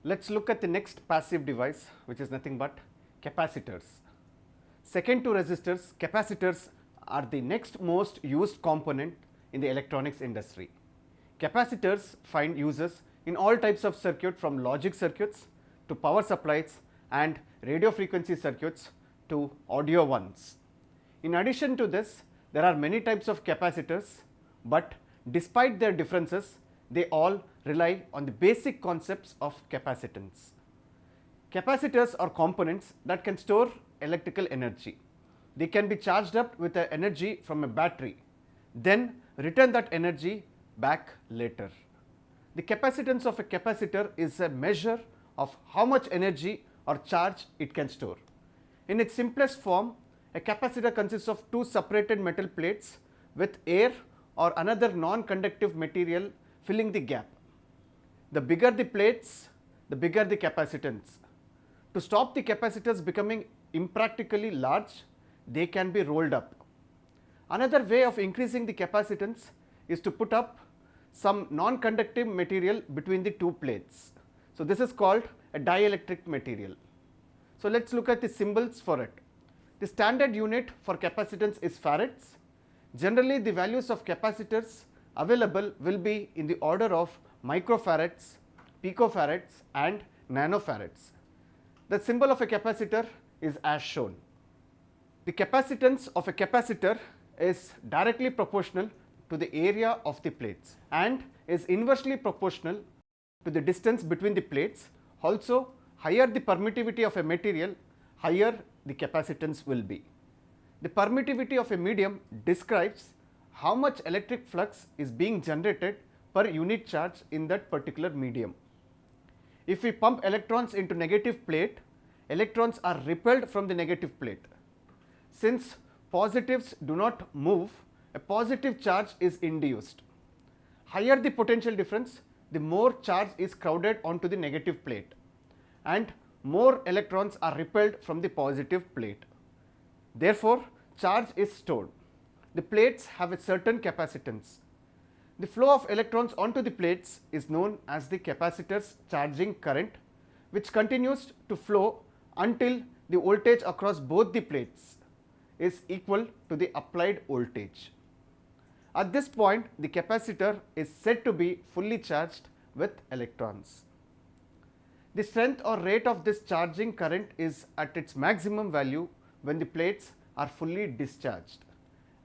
Let's look at the next passive device, which is nothing but capacitors. Second to resistors, capacitors are the next most used component in the electronics industry. Capacitors find uses in all types of circuit, from logic circuits to power supplies and radio frequency circuits to audio ones. In addition to this, there are many types of capacitors, but despite their differences, they all rely on the basic concepts of capacitance. Capacitors are components that can store electrical energy. They can be charged up with the energy from a battery, then return that energy back later. The capacitance of a capacitor is a measure of how much energy or charge it can store. In its simplest form, a capacitor consists of two separated metal plates with air or another non-conductive material filling the gap. The bigger the plates, the bigger the capacitance. To stop the capacitors becoming impractically large, they can be rolled up. Another way of increasing the capacitance is to put up some non-conductive material between the two plates. So this is called a dielectric material. So let's look at the symbols for it. The standard unit for capacitance is farads. Generally, the values of capacitors available will be in the order of microfarads, picofarads and nanofarads. The symbol of a capacitor is as shown. The capacitance of a capacitor is directly proportional to the area of the plates and is inversely proportional to the distance between the plates. Also, higher the permittivity of a material, higher the capacitance will be. The permittivity of a medium describes how much electric flux is being generated per unit charge in that particular medium. If we pump electrons into negative plate, electrons are repelled from the negative plate. Since positives do not move, a positive charge is induced. Higher the potential difference, the more charge is crowded onto the negative plate and more electrons are repelled from the positive plate. Therefore, charge is stored. The plates have a certain capacitance. The flow of electrons onto the plates is known as the capacitor's charging current, which continues to flow until the voltage across both the plates is equal to the applied voltage. At this point, the capacitor is said to be fully charged with electrons. The strength or rate of this charging current is at its maximum value when the plates are fully discharged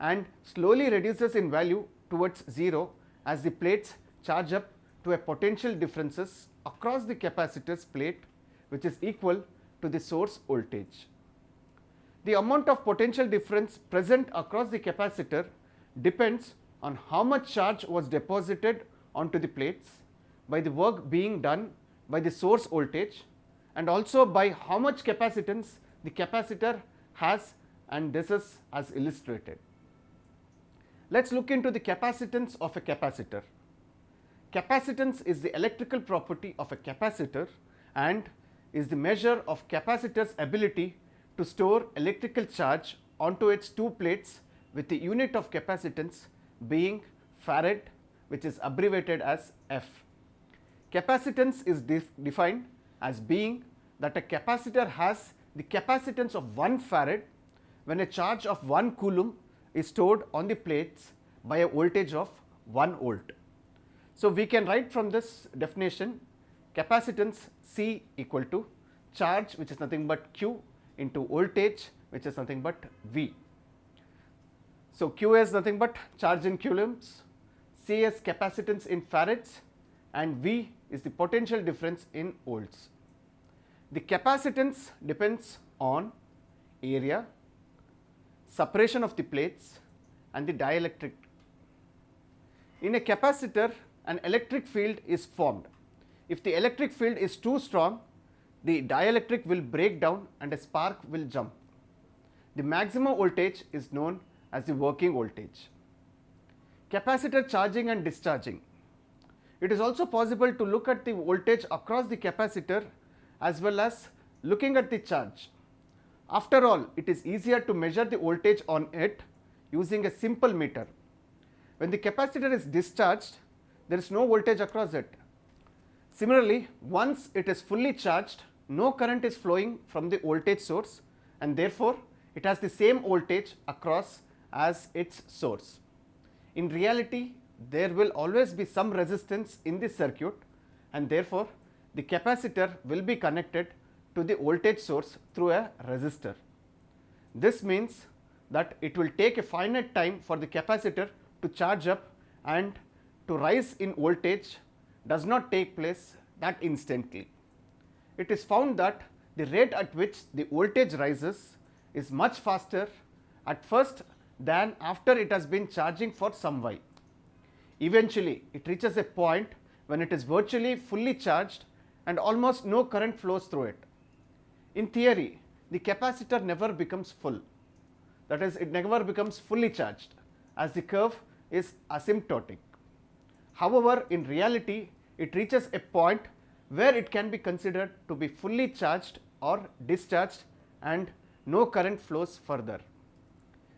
and slowly reduces in value towards 0 as the plates charge up to a potential differences across the capacitor's plate, which is equal to the source voltage. The amount of potential difference present across the capacitor depends on how much charge was deposited onto the plates by the work being done by the source voltage and also by how much capacitance the capacitor has, and this is as illustrated. Let's look into the capacitance of a capacitor. Capacitance is the electrical property of a capacitor and is the measure of capacitor's ability to store electrical charge onto its two plates with the unit of capacitance being farad, which is abbreviated as F. Capacitance is defined as being that a capacitor has the capacitance of 1 farad when a charge of 1 coulomb is stored on the plates by a voltage of 1 volt. So we can write from this definition capacitance C equal to charge, which is nothing but Q, into voltage, which is nothing but V. So Q is nothing but charge in coulombs, C is capacitance in farads and V is the potential difference in volts. The capacitance depends on area, separation of the plates and the dielectric. In a capacitor, an electric field is formed. If the electric field is too strong, the dielectric will break down and a spark will jump. The maximum voltage is known as the working voltage. Capacitor charging and discharging. It is also possible to look at the voltage across the capacitor as well as looking at the charge. After all, it is easier to measure the voltage on it using a simple meter. When the capacitor is discharged, there is no voltage across it. Similarly, once it is fully charged, no current is flowing from the voltage source, and therefore it has the same voltage across as its source. In reality, there will always be some resistance in the circuit, and therefore the capacitor will be connected to the voltage source through a resistor. This means that it will take a finite time for the capacitor to charge up, and to rise in voltage does not take place that instantly. It is found that the rate at which the voltage rises is much faster at first than after it has been charging for some while. Eventually, it reaches a point when it is virtually fully charged and almost no current flows through it. In theory, the capacitor never becomes full, that is, it never becomes fully charged, as the curve is asymptotic. However, in reality, it reaches a point where it can be considered to be fully charged or discharged and no current flows further.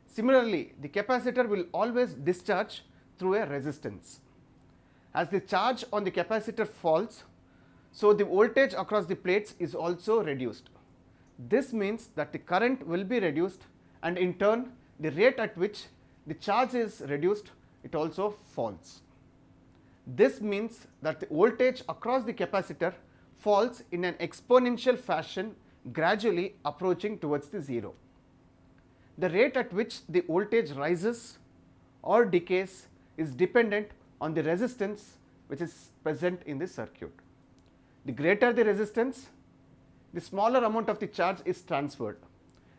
Similarly, the capacitor will always discharge through a resistance. As the charge on the capacitor falls, so the voltage across the plates is also reduced. This means that the current will be reduced, and in turn the rate at which the charge is reduced, it also falls. This means that the voltage across the capacitor falls in an exponential fashion, gradually approaching towards the zero. The rate at which the voltage rises or decays is dependent on the resistance which is present in the circuit. The greater the resistance, the smaller amount of the charge is transferred,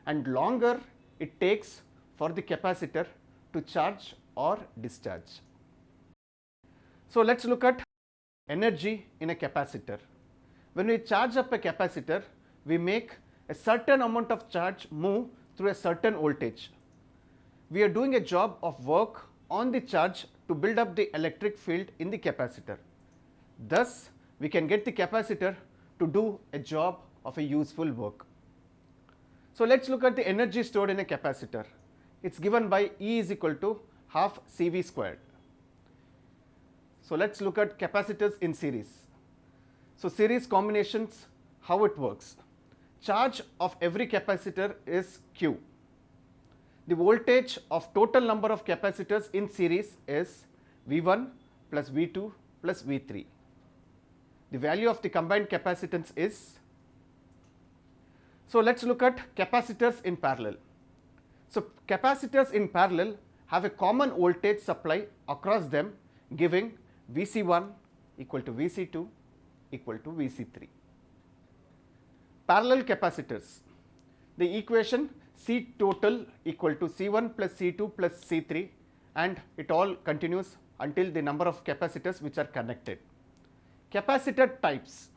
and longer it takes for the capacitor to charge or discharge. So let us look at energy in a capacitor. When we charge up a capacitor, we make a certain amount of charge move through a certain voltage. We are doing a job of work on the charge to build up the electric field in the capacitor. Thus, we can get the capacitor to do a job of a useful work. So let us look at the energy stored in a capacitor. It is given by E is equal to half CV squared. So let us look at capacitors in series. So series combinations, how it works. Charge of every capacitor is Q. The voltage of total number of capacitors in series is V1 plus V2 plus V3. The value of the combined capacitance is. So let us look at capacitors in parallel. So capacitors in parallel have a common voltage supply across them, giving Vc1 equal to Vc2 equal to Vc3. Parallel capacitors, the equation C total equal to C1 plus C2 plus C3, and it all continues until the number of capacitors which are connected. Capacitor types.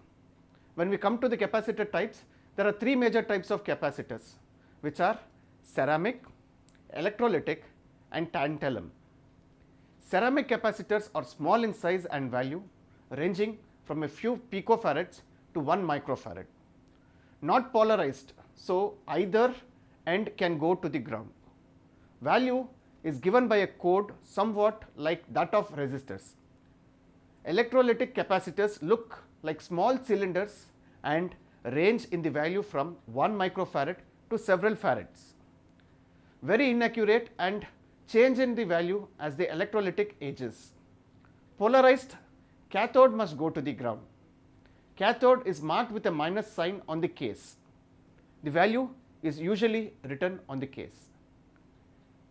When we come to the capacitor types, there are three major types of capacitors, which are ceramic, electrolytic and tantalum. Ceramic capacitors are small in size and value, ranging from a few picofarads to 1 microfarad. Not polarized, so either end can go to the ground. Value is given by a code somewhat like that of resistors. Electrolytic capacitors look like small cylinders and range in the value from 1 microfarad to several farads. Very inaccurate and change in the value as the electrolytic ages. Polarized, cathode must go to the ground. Cathode is marked with a minus sign on the case. The value is usually written on the case.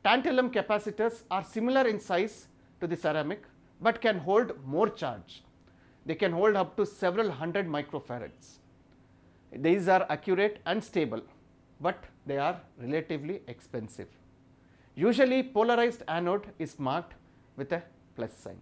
Tantalum capacitors are similar in size to the ceramic, but can hold more charge. They can hold up to several hundred microfarads. These are accurate and stable, but they are relatively expensive. Usually polarized anode is marked with a plus sign.